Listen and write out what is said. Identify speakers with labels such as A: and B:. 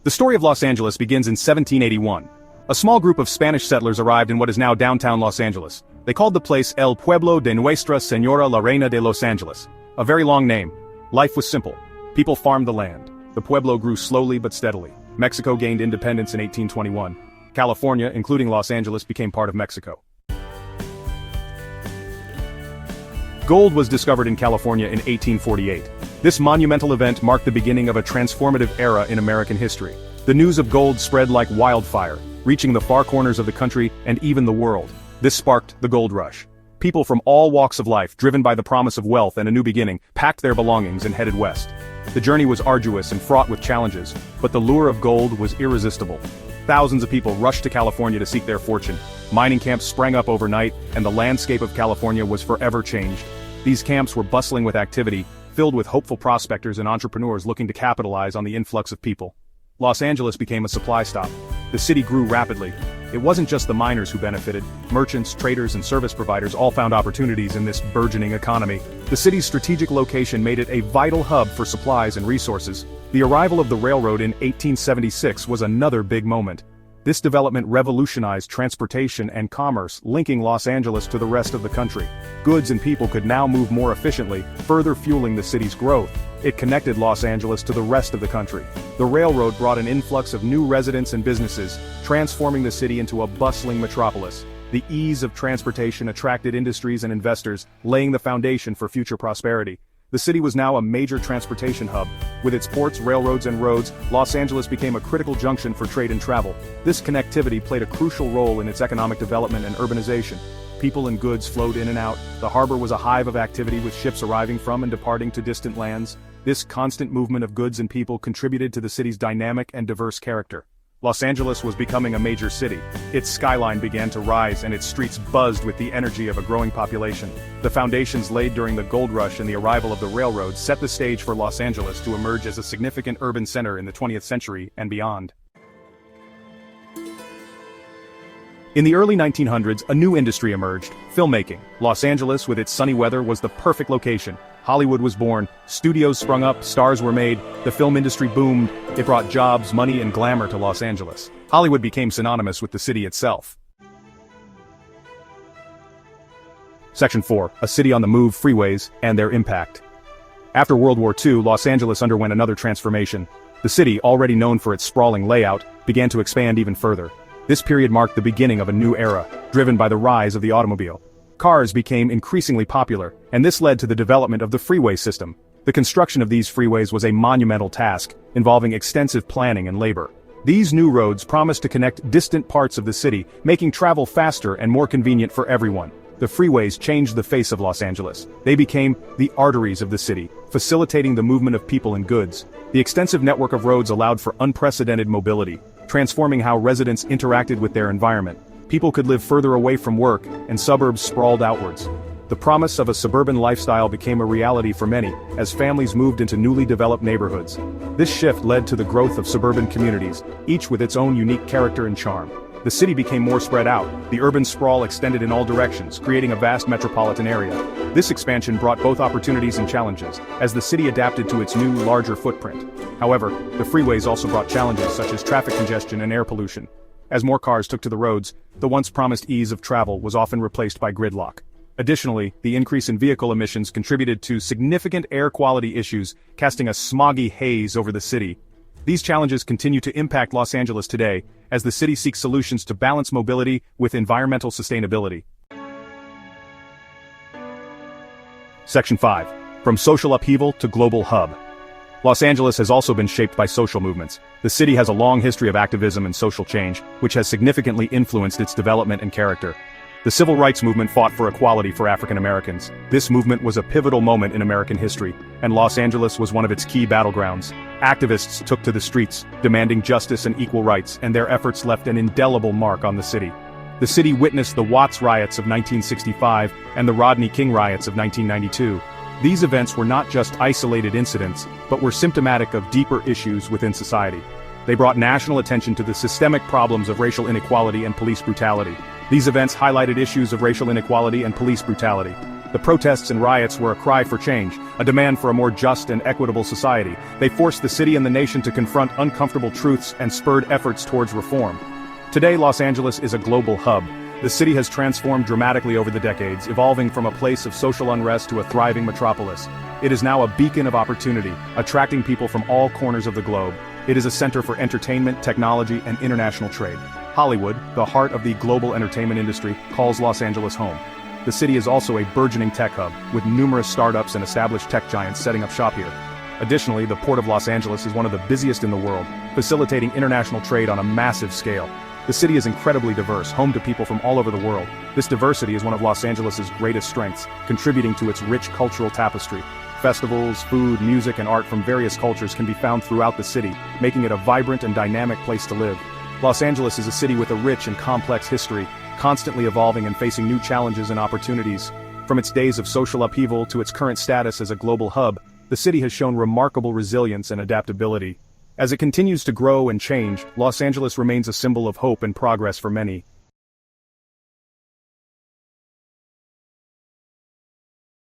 A: The story of Los Angeles begins in 1781. A small group of Spanish settlers arrived in what is now downtown Los Angeles. They called the place El Pueblo de Nuestra Señora la Reina de Los Angeles. A very long name. Life was simple. People farmed the land. The Pueblo grew slowly but steadily. Mexico gained independence in 1821. California, including Los Angeles, became part of Mexico. Gold was discovered in California in 1848. This monumental event marked the beginning of a transformative era in American history. The news of gold spread like wildfire, reaching the far corners of the country and even the world. This sparked the gold rush. People from all walks of life, driven by the promise of wealth and a new beginning, packed their belongings and headed west. The journey was arduous and fraught with challenges, but the lure of gold was irresistible. Thousands of people rushed to California to seek their fortune. Mining camps sprang up overnight, and the landscape of California was forever changed. These camps were bustling with activity, filled with hopeful prospectors and entrepreneurs looking to capitalize on the influx of people. Los Angeles became a supply stop. The city grew rapidly. It wasn't just the miners who benefited. Merchants, traders, and service providers all found opportunities in this burgeoning economy. The city's strategic location made it a vital hub for supplies and resources. The arrival of the railroad in 1876 was another big moment. This development revolutionized transportation and commerce, linking Los Angeles to the rest of the country. Goods and people could now move more efficiently, further fueling the city's growth. It connected Los Angeles to the rest of the country. The railroad brought an influx of new residents and businesses, transforming the city into a bustling metropolis. The ease of transportation attracted industries and investors, laying the foundation for future prosperity. The city was now a major transportation hub. With its ports, railroads, and roads, Los Angeles became a critical junction for trade and travel. This connectivity played a crucial role in its economic development and urbanization. People and goods flowed in and out. The harbor was a hive of activity with ships arriving from and departing to distant lands. This constant movement of goods and people contributed to the city's dynamic and diverse character. Los Angeles was becoming a major city. Its skyline began to rise and its streets buzzed with the energy of a growing population. The foundations laid during the gold rush and the arrival of the railroad set the stage for Los Angeles to emerge as a significant urban center in the 20th century and beyond. In the early 1900s, a new industry emerged: filmmaking. Los Angeles, with its sunny weather, was the perfect location. Hollywood was born, studios sprung up, stars were made, the film industry boomed. It brought jobs, money, and glamour to Los Angeles. Hollywood became synonymous with the city itself. Section 4. A city on the move, freeways, and their impact. After World War II, Los Angeles underwent another transformation. The city, already known for its sprawling layout, began to expand even further. This period marked the beginning of a new era, driven by the rise of the automobile. Cars became increasingly popular, and this led to the development of the freeway system. The construction of these freeways was a monumental task, involving extensive planning and labor. These new roads promised to connect distant parts of the city, making travel faster and more convenient for everyone. The freeways changed the face of Los Angeles. They became the arteries of the city, facilitating the movement of people and goods. The extensive network of roads allowed for unprecedented mobility, transforming how residents interacted with their environment. People could live further away from work, and suburbs sprawled outwards. The promise of a suburban lifestyle became a reality for many, as families moved into newly developed neighborhoods. This shift led to the growth of suburban communities, each with its own unique character and charm. The city became more spread out. The urban sprawl extended in all directions, creating a vast metropolitan area. This expansion brought both opportunities and challenges, as the city adapted to its new, larger footprint. However, the freeways also brought challenges such as traffic congestion and air pollution. As more cars took to the roads, the once promised ease of travel was often replaced by gridlock. Additionally, the increase in vehicle emissions contributed to significant air quality issues, casting a smoggy haze over the city. These challenges continue to impact Los Angeles today, as the city seeks solutions to balance mobility with environmental sustainability. Section 5. From social upheaval to global hub. Los Angeles has also been shaped by social movements. The city has a long history of activism and social change, which has significantly influenced its development and character. The civil rights movement fought for equality for African Americans. This movement was a pivotal moment in American history, and Los Angeles was one of its key battlegrounds. Activists took to the streets, demanding justice and equal rights, and their efforts left an indelible mark on the city. The city witnessed the Watts riots of 1965 and the Rodney King riots of 1992. These events were not just isolated incidents, but were symptomatic of deeper issues within society. They brought national attention to the systemic problems of racial inequality and police brutality. These events highlighted issues of racial inequality and police brutality. The protests and riots were a cry for change, a demand for a more just and equitable society. They forced the city and the nation to confront uncomfortable truths and spurred efforts towards reform. Today, Los Angeles is a global hub. The city has transformed dramatically over the decades, evolving from a place of social unrest to a thriving metropolis. It is now a beacon of opportunity, attracting people from all corners of the globe. It is a center for entertainment, technology, and international trade. Hollywood, the heart of the global entertainment industry, calls Los Angeles home. The city is also a burgeoning tech hub, with numerous startups and established tech giants setting up shop here. Additionally, the Port of Los Angeles is one of the busiest in the world, facilitating international trade on a massive scale. The city is incredibly diverse, home to people from all over the world. This diversity is one of Los Angeles's greatest strengths, contributing to its rich cultural tapestry. Festivals, food, music, and art from various cultures can be found throughout the city, making it a vibrant and dynamic place to live. Los Angeles is a city with a rich and complex history, constantly evolving and facing new challenges and opportunities. From its days of social upheaval to its current status as a global hub, the city has shown remarkable resilience and adaptability. As it continues to grow and change, Los Angeles remains a symbol of hope and progress for many.